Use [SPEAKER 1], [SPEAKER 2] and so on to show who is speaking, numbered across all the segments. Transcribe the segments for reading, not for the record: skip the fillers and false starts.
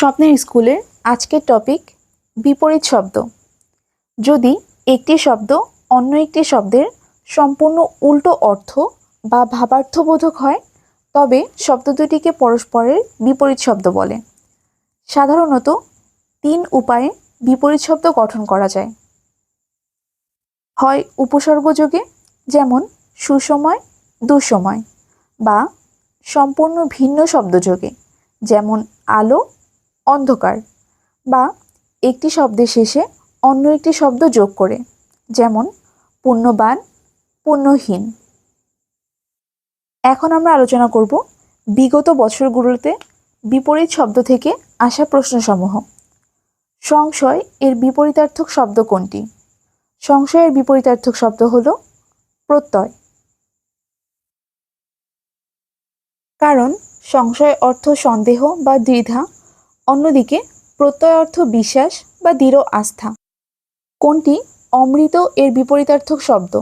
[SPEAKER 1] স্বপ্নের স্কুলের আজকের টপিক বিপরীত শব্দ। যদি একটি শব্দ অন্য একটি শব্দের সম্পূর্ণ উল্টো অর্থ বা ভাবার্থবোধক হয় তবে শব্দ দুটিকে পরস্পরের বিপরীত শব্দ বলে। সাধারণত 3 উপায়ে বিপরীত শব্দ গঠন করা যায়। হয় উপসর্গযোগে, যেমন সুসময় দুঃসময়, বা সম্পূর্ণ ভিন্ন শব্দযোগে, যেমন আলো অন্ধকার, বা একটি শব্দের শেষে অন্য একটি শব্দ যোগ করে, যেমন পুণ্যবান পুণ্যহীন। এখন আমরা আলোচনা করব বিগত বছরগুলোতে বিপরীত শব্দ থেকে আসা প্রশ্নসমূহ। সংশয় এর বিপরীতার্থক শব্দ কোনটি? সংশয়ের বিপরীতার্থক শব্দ হলো প্রত্যয়। কারণ সংশয় অর্থ সন্দেহ বা দ্বিধা, অন্যদিকে প্রত্যয় অর্থ বিশ্বাস বা দৃঢ় আস্থা। কোনটি অমৃত এর বিপরীতার্থক শব্দ?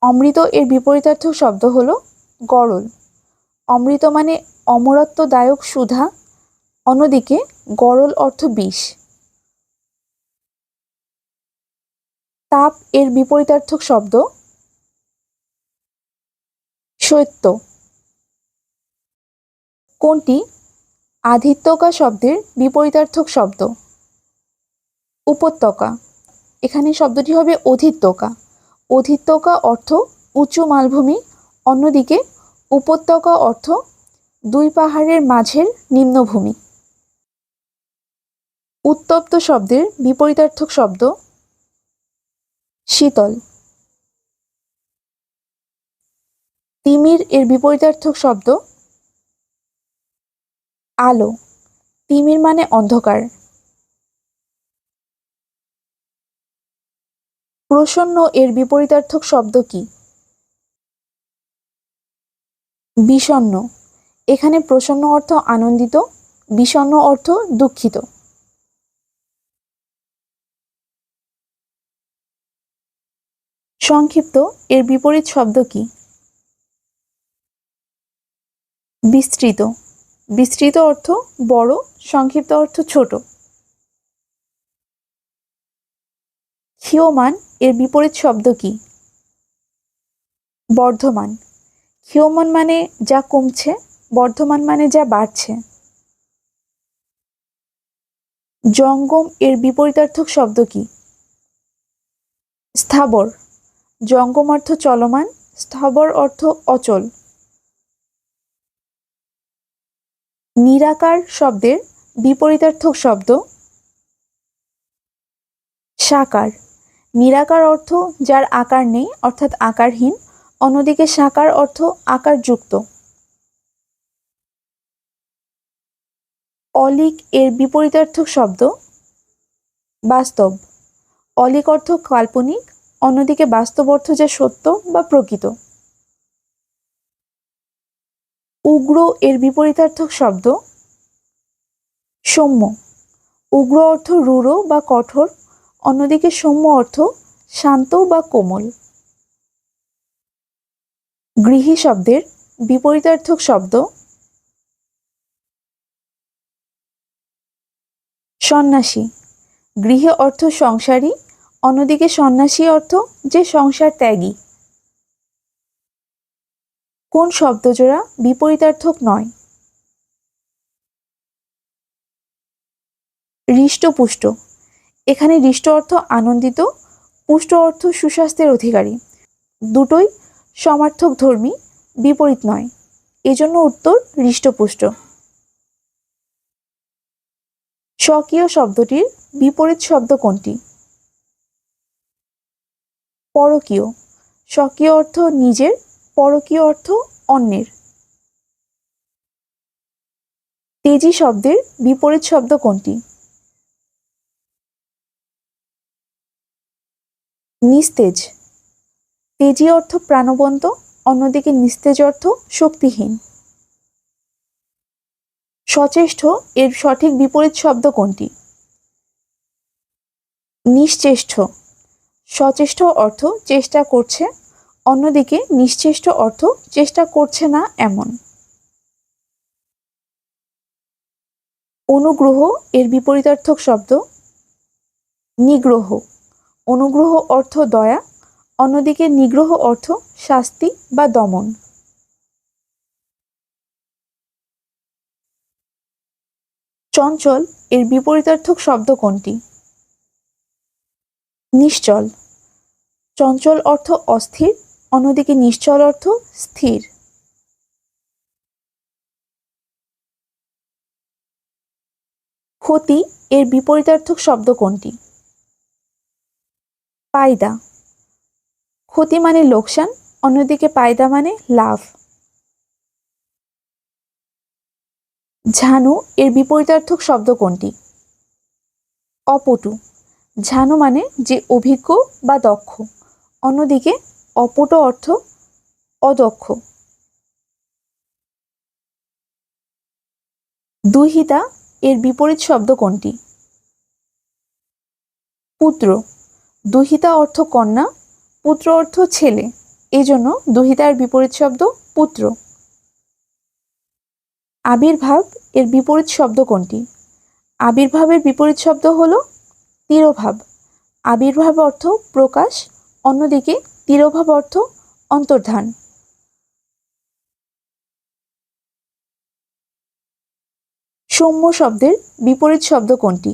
[SPEAKER 1] অমৃত এর বিপরীতার্থক শব্দ হলো গরল। অমৃত মানে অমরত্বদায়ক সুধা, অন্যদিকে গরল অর্থ বিষ। তাপ এর বিপরীতার্থক শব্দ শৈত্য। কোনটি আধিত্যকা শব্দের বিপরীতার্থক শব্দ? উপত্যকা। এখানে শব্দটি হবে অধিত্যকা। অধিত্যকা অর্থ উঁচু মালভূমি, অন্যদিকে উপত্যকা অর্থ দুই পাহাড়ের মাঝের নিম্নভূমি। উত্তপ্ত শব্দের বিপরীতার্থক শব্দ শীতল। তিমির এর বিপরীতার্থক শব্দ আলো। তিমির মানে অন্ধকার। প্রসন্ন এর বিপরীতার্থক শব্দ কি? বিষণ্ণ। এখানে প্রসন্ন অর্থ আনন্দিত, বিষণ্ণ অর্থ দুঃখিত। সংক্ষিপ্ত এর বিপরীত শব্দ কি? বিস্তৃত। বিস্তৃত অর্থ বড়, সংক্ষিপ্ত অর্থ ছোট। ক্ষীয়মান এর বিপরীত শব্দ কি? বর্ধমান। ক্ষীয়মান মানে যা কমছে, বর্ধমান মানে যা বাড়ছে। জঙ্গম এর বিপরীতার্থক শব্দ কি? স্থাবর। জঙ্গম অর্থ চলমান, স্থাবর অর্থ অচল। নিরাকার শব্দের বিপরীতার্থক শব্দ সাকার। নিরাকার অর্থ যার আকার নেই, অর্থাৎ আকারহীন, অন্যদিকে সাকার অর্থ আকারযুক্ত। অলিক এর বিপরীতার্থক শব্দ বাস্তব। অলিক অর্থ কাল্পনিক, অন্যদিকে বাস্তব অর্থ যা সত্য বা প্রকৃত। উগ্র এর বিপরীতার্থক শব্দ সৌম্য। উগ্র অর্থ রূঢ় বা কঠোর, অন্যদিকে সৌম্য অর্থ শান্ত বা কোমল। গৃহী শব্দের বিপরীতার্থক শব্দ সন্ন্যাসী। গৃহে অর্থ সংসারী, অন্যদিকে সন্ন্যাসী অর্থ যে সংসার ত্যাগী। কোন শব্দজোড়া বিপরীতার্থক নয়? হৃষ্টপুষ্ট। এখানে হৃষ্ট অর্থ আনন্দিত, পুষ্ট অর্থ সুস্বাস্থ্যের অধিকারী। দুটোই সমার্থক ধর্মী, বিপরীত নয়, এজন্য উত্তর হৃষ্টপুষ্ট। স্বকীয় শব্দটির বিপরীত শব্দ কোনটি? পরকীয়। স্বকীয় অর্থ নিজের, পরকীয় অর্থ অন্যের। তেজী শব্দের বিপরীত শব্দ কোনটি? নিস্তেজ। তেজী অর্থ প্রাণবন্ত, অন্যদিকে নিস্তেজ অর্থ শক্তিহীন। সচেষ্ট এর সঠিক বিপরীত শব্দ কোনটি? নিশ্চেষ্ট। সচেষ্ট অর্থ চেষ্টা করছে, অন্যদিকে নিশ্চেষ্ট অর্থ চেষ্টা করছে না এমন। অনুগ্রহ এর বিপরীতার্থক শব্দ নিগ্রহ। অনুগ্রহ অর্থ দয়া, অন্যদিকে নিগ্রহ অর্থ শাস্তি বা দমন। চঞ্চল এর বিপরীতার্থক শব্দ কোনটি? নিশ্চল। চঞ্চল অর্থ অস্থির, অন্যদিকে নিশ্চল অর্থ স্থির। ক্ষতি এর বিপরীতার্থক শব্দ কোনটি? পায়দা। ক্ষতি মানে লোকসান, অন্যদিকে পায়দা মানে লাভ। ঝানু এর বিপরীতার্থক শব্দ কোনটি? অপটু। ঝানু মানে যে অভিজ্ঞ বা দক্ষ, অন্যদিকে অপটু অর্থ অদক্ষ। দুহিতা এর বিপরীত শব্দ কোনটি? পুত্র। দুহিতা অর্থ কন্যা, পুত্র অর্থ ছেলে, এজন্য দুহিতার বিপরীত শব্দ পুত্র। আবির্ভাব এর বিপরীত শব্দ কোনটি? আবির্ভাবের বিপরীত শব্দ হলো তিরোভাব। আবির্ভাব অর্থ প্রকাশ, অন্যদিকে তিরোভাব অর্থ অন্তর্ধান। সৌম্য শব্দের বিপরীত শব্দ কোনটি?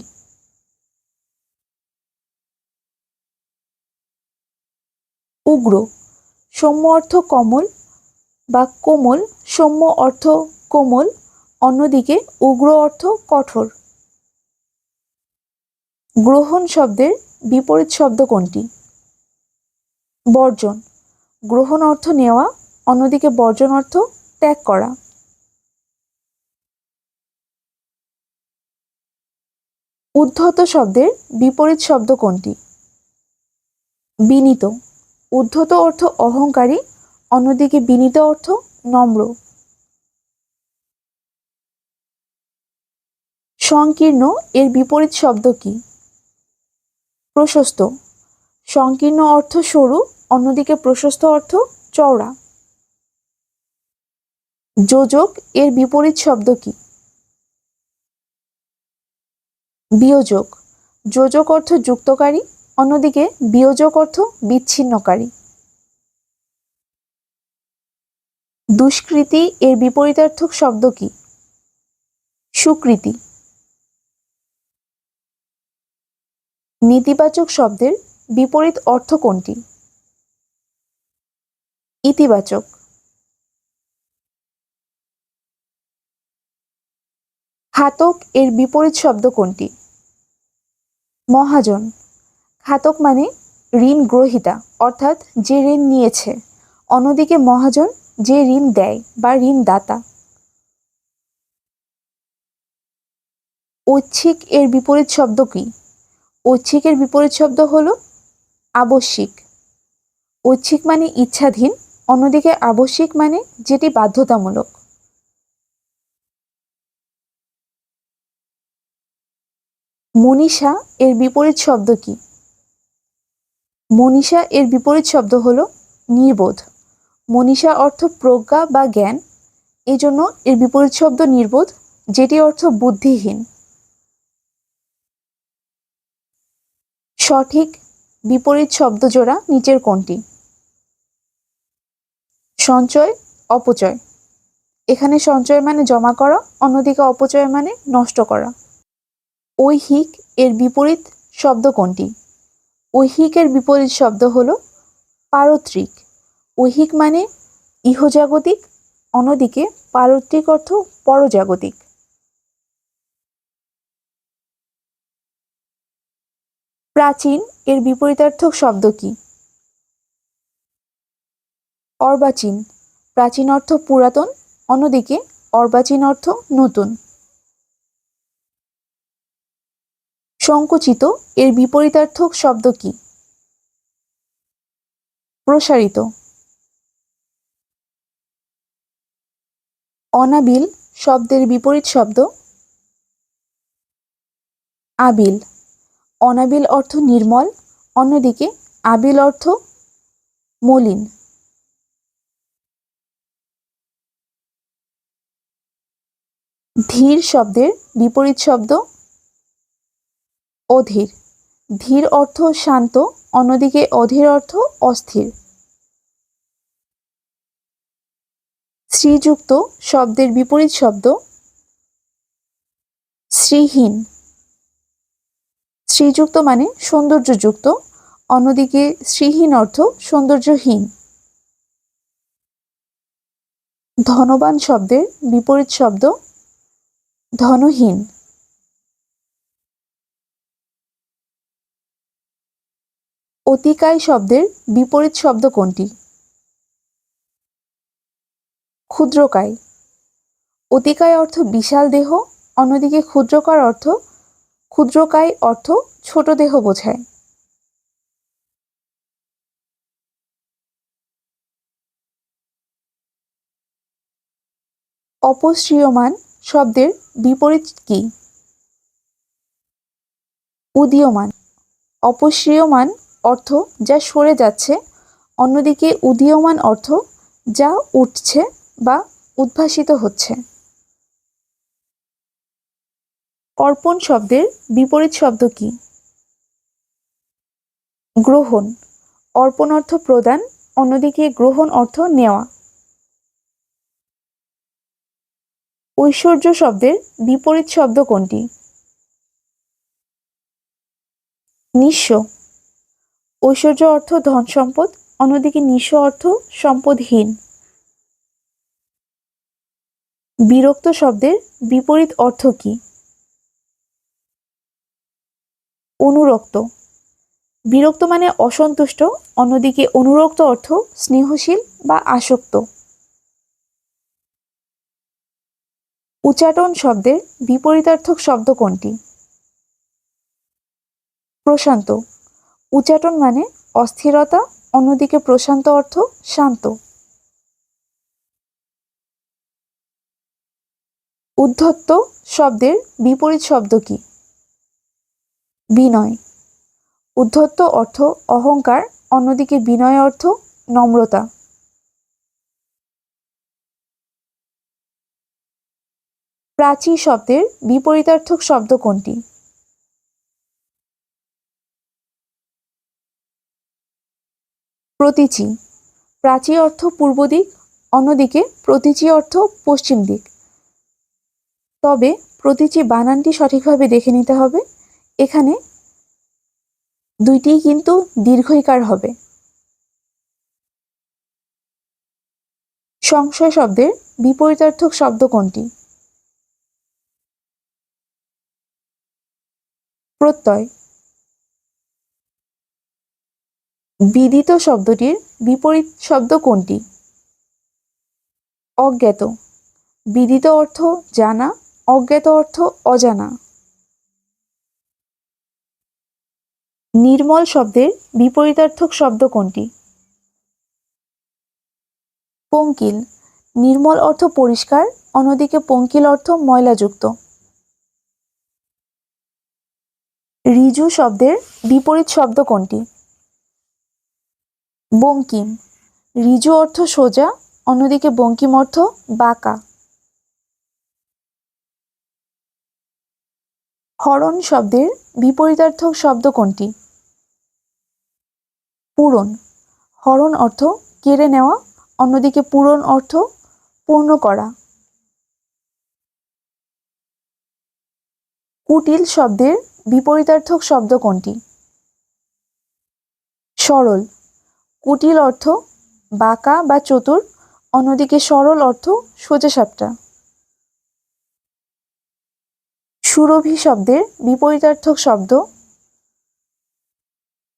[SPEAKER 1] উগ্র। সৌম্য অর্থ কমল বা কোমল, সৌম্য অর্থ কোমল, অন্যদিকে উগ্র অর্থ কঠোর। গ্রহণ শব্দের বিপরীত শব্দ কোনটি? বর্জন। গ্রহণ অর্থ নেওয়া, অন্যদিকে বর্জন অর্থ ত্যাগ করা। উদ্ধত শব্দের বিপরীত শব্দ কোনটি? বিনীত। উদ্ধত অর্থ অহংকারী, অন্যদিকে বিনীত অর্থ নম্র। সংকীর্ণ এর বিপরীত শব্দ কি? প্রশস্ত। সংকীর্ণ অর্থ সরু, অন্যদিকে প্রশস্ত অর্থ চওড়া। যোজক এর বিপরীত শব্দ কি? বিয়োজক। যোজক অর্থ যুক্তকারী, অন্যদিকে বিয়োজক অর্থ বিচ্ছিন্নকারী। দুষ্কৃতি এর বিপরীতার্থক শব্দ কি? সুকৃতি। নেতিবাচক শব্দের বিপরীত অর্থ কোনটি? ইতিবাচক। ঘাতক এর বিপরীত শব্দ কোনটি? মহাজন। ঘাতক মানে ঋণ গ্রহীতা, অর্থাৎ যে ঋণ নিয়েছে, অন্যদিকে মহাজন যে ঋণ দেয় বা ঋণদাতা। ঐচ্ছিক এর বিপরীত শব্দ কি? ঐচ্ছিকের বিপরীত শব্দ হলো আবশ্যিক। ঐচ্ছিক মানে ইচ্ছাধীন, অন্যদিকে আবশ্যিক মানে যেটি বাধ্যতামূলক। মনীষা এর বিপরীত শব্দ কি? মনীষা এর বিপরীত শব্দ হলো নির্বোধ। মনীষা অর্থ প্রজ্ঞা বা জ্ঞান, এজন্য এর বিপরীত শব্দ নির্বোধ, যেটি অর্থ বুদ্ধিহীন। সঠিক বিপরীত শব্দ জোড়া নিচের কোনটি? সঞ্চয়, অপচয়। এখানে সঞ্চয় মানে জমা করা, অন্যদিকে অপচয় মানে নষ্ট করা। ঐহিক এর বিপরীত শব্দ কোনটি? ঐহিকের বিপরীত শব্দ হলো পারত্রিক। ঐহিক মানে ইহজাগতিক, অন্যদিকে পারত্রিক অর্থ পরজাগতিক। প্রাচীন এর বিপরীতার্থক শব্দ কি? অর্বাচীন। প্রাচীন অর্থ পুরাতন, অন্যদিকে অর্বাচীন অর্থ নতুন। সংকুচিত এর বিপরীতার্থক শব্দ কি? প্রসারিত। অনাবিল শব্দের বিপরীত শব্দ আবিল। অনাবিল অর্থ নির্মল, অন্যদিকে আবিল অর্থ মলিন। ধীর শব্দের বিপরীত শব্দ অধীর। ধীর অর্থ শান্ত, অন্যদিকে অধীর অর্থ অস্থির। শ্রীযুক্ত শব্দের বিপরীত শব্দ শ্রীহীন। শ্রীযুক্ত মানে সৌন্দর্যযুক্ত, অন্যদিকে শ্রীহীন অর্থ সৌন্দর্যহীন। ধনবান শব্দের বিপরীত শব্দ ধনহীন। অতিকায় শব্দের বিপরীত শব্দ কোনটি? ক্ষুদ্রকায়। অতিকায় অর্থ বিশাল দেহ, অন্যদিকে ক্ষুদ্রকায় অর্থ ছোট দেহ বোঝায়। অপসৃয়মান শব্দের বিপরীত কি? উদীয়মান। অপসৃয়মান অর্থ যা সরে যাচ্ছে, অন্যদিকে উদীয়মান অর্থ যা উঠছে বা উদ্ভাসিত হচ্ছে। অর্পণ শব্দের বিপরীত শব্দ কি? গ্রহণ। অর্পণ অর্থ প্রদান, অন্যদিকে গ্রহণ অর্থ নেওয়া। ঐশ্বর্য শব্দের বিপরীত শব্দ কোনটি? নিঃস্ব। ঐশ্বর্য অর্থ ধন সম্পদ, অন্যদিকে নিঃস্ব অর্থ সম্পদহীন। বিরক্ত শব্দের বিপরীত অর্থ কি? অনুরক্ত। বিরক্ত মানে অসন্তুষ্ট, অন্যদিকে অনুরক্ত অর্থ স্নেহশীল বা আসক্ত। উচাটন শব্দের বিপরীতার্থক শব্দ কোনটি? প্রশান্ত। উচাটন মানে অস্থিরতা, অন্যদিকে প্রশান্ত অর্থ শান্ত। উদ্ধত্ত শব্দের বিপরীত শব্দ কি? বিনয়। উদ্ধত্ত অর্থ অহংকার, অন্যদিকে বিনয় অর্থ নম্রতা। প্রাচী শব্দের বিপরীতার্থক শব্দ কোনটি? প্রতীচী। প্রাচী অর্থ পূর্ব দিক, অন্যদিকে প্রতীচী অর্থ পশ্চিম দিক। তবে প্রতীচী বানানটি সঠিকভাবে দেখে নিতে হবে, এখানে দুইটিই কিন্তু দীর্ঘইকার হবে। সংশয় শব্দের বিপরীতার্থক শব্দ কোনটি? প্রত্যয়। বিদিত শব্দটির বিপরীত শব্দ কোনটি? অজ্ঞাত। বিদিত অর্থ জানা, অজ্ঞাত অর্থ অজানা। নির্মল শব্দের বিপরীতার্থক শব্দ কোনটি? পঙ্কিল। নির্মল অর্থ পরিষ্কার, অন্যদিকে পঙ্কিল অর্থ ময়লাযুক্ত। ঋজু শব্দের বিপরীত শব্দ কোনটি? বঙ্কিম। ঋজু অর্থ সোজা, অন্যদিকে বঙ্কিম অর্থ বাঁকা। হরণ শব্দের বিপরীতার্থক শব্দ কোনটি? পূরণ। হরণ অর্থ কেড়ে নেওয়া, অন্যদিকে পূরণ অর্থ পূর্ণ করা। কুটিল শব্দের বিপরীতার্থক শব্দ কোনটি? সরল। কুটিল অর্থ বাঁকা বা চতুর, অন্যদিকে সরল অর্থ সোজাসাপটা। সুরভি শব্দের বিপরীতার্থক শব্দ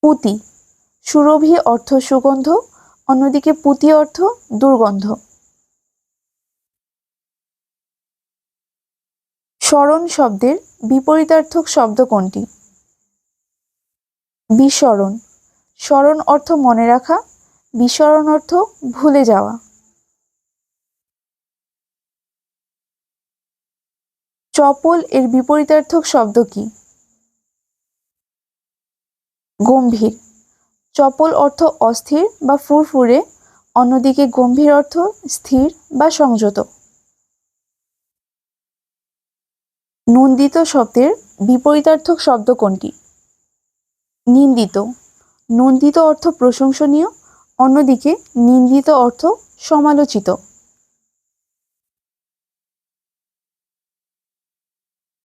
[SPEAKER 1] পুতি। সুরভি অর্থ সুগন্ধ, অন্যদিকে পুতি অর্থ দুর্গন্ধ। স্মরণ শব্দের বিপরীতার্থক শব্দ কোনটি? বিস্মরণ। স্মরণ অর্থ মনে রাখা, বিস্মরণ অর্থ ভুলে যাওয়া। চপল এর বিপরীতার্থক শব্দ কি? গম্ভীর। চপল অর্থ অস্থির বা ফুরফুরে, অন্যদিকে গম্ভীর অর্থ স্থির বা সংযত। নন্দিত শব্দের বিপরীতার্থক শব্দ কোনটি? নিন্দিত। নন্দিত অর্থ প্রশংসনীয়, অন্যদিকে নিন্দিত অর্থ সমালোচিত।